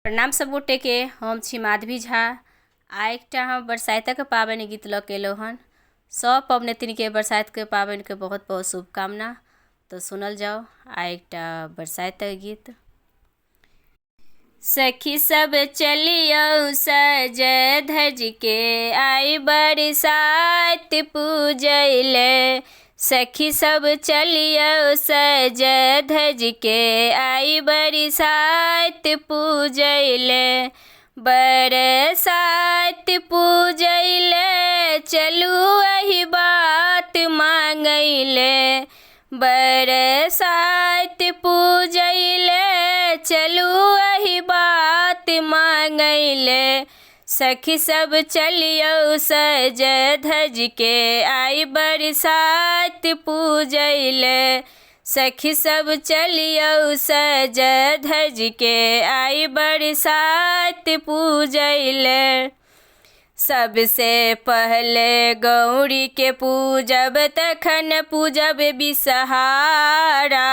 प्रणाम सब गोटे के। हम छी माधवी झा। आ एकटा हम बरसाइतक पाबनि गीत लऽ के अयलहुँ हन। सब पबनैतिन के बरसाइत के पाबनि के बहुत बहुत शुभकामना। तो सुनल जाओ आ एकटा बरसाइतक गीत। सखी सब चलियौ सज धज के आई बरसाइत पूजैले। सखी सब चलियौ सज धज के आई बरसाइत पूजैले। बरसाइत पूजैले चलू एहि बात मांगैले। बरसाइत पूजैले चलू एहि बात मांगैले। सखी सब चलियौ सज धज के आई बरसाइत पूजैले। सखी सब चलियौ सज धज के आई बरसाइत पूजैले। सबसे पहले गौरी के पूजब तखन पूजब बिसहारा।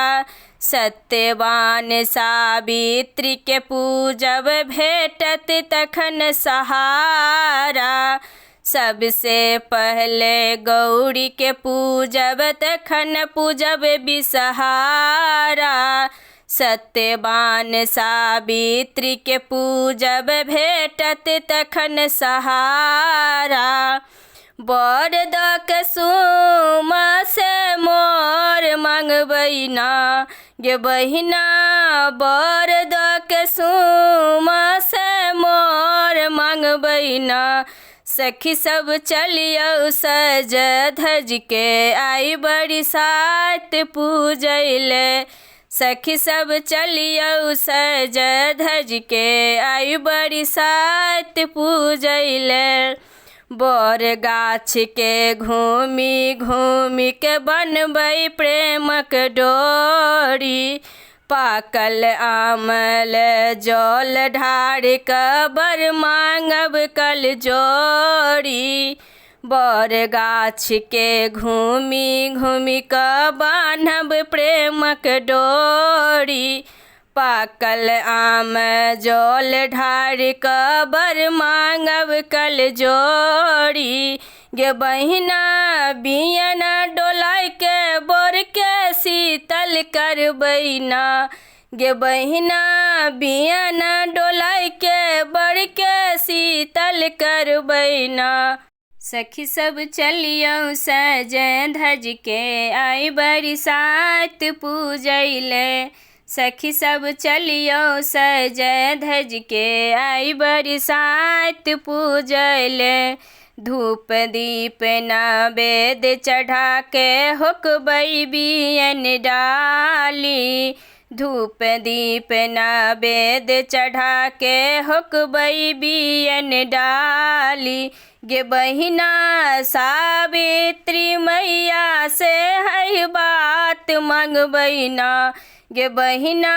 सत्यवान सावित्री के पूजब भेटत तखन सहारा। सबसे पहले गौरी के पूजब तखन पूजब बिसहारा। सत्यवान सावित्री के पूजब भेटत तखन सहारा। बर द के सुमा से मोर मांगबै ना गे बहिना। बर द के सुमा से मोर मांगबै ना। सखी सब चलियौ सज धज के आई बरसाइत पूजैले। सखी सब चलियौ सज धज के आई बरसाइत पूजैले। बर गाछ के घूमि घूमि के बनबै प्रेमक डोरी। पाकल आमल जल ढारि कऽ बर मांगब कल जोड़ी। बर गाछ के घूमि घूमि कऽ बान्हब प्रेमक डोरी। पाकल आम जल ढारि कऽ बर मांगब कल जोड़ी। गे बहिना बियन डोलाय के बर के शीतल करबै ना। गे बहिना बियन डोलाय के बर के शीतल करबै ना। सखी सब चलियौ सज धज के आई बरसाइत पूजैले। सखी सब चलियौ सज धज के आई बरसाइत पूजैले। धूप दीप नैवेद्य चढ़ा के होकबै बियन डाली। धूप दीप नैवेद्य चढ़ा के होकबै बियन डाली। गे बहिना सावित्री मैया से है बात मांगबै ना। गे बहिना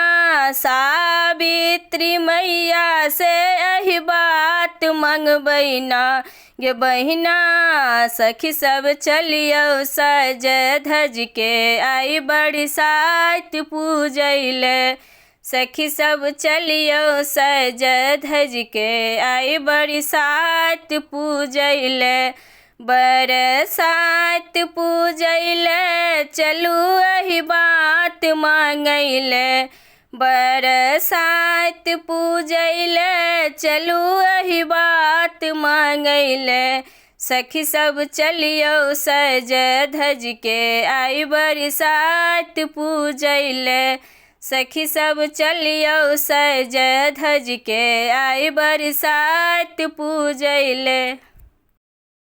सावित्री मैया से एहि बात मांगबै ना। गे बहिना सखी सब चलियौ सज धज के आई बरसाइत पूजैले। सखी सब चलियौ सज धज के आई बरसाइत पूजैले। बरसाइत पूजैले चलू एहि बात मांगैले। बरसाइत पूजैले चलू एहि बात मांगैले। सखी सब चलियौ सज धज के आई बरसाइत पूजैले। सखी सब चलियौ सज धज के आई बरसाइत पूजैले।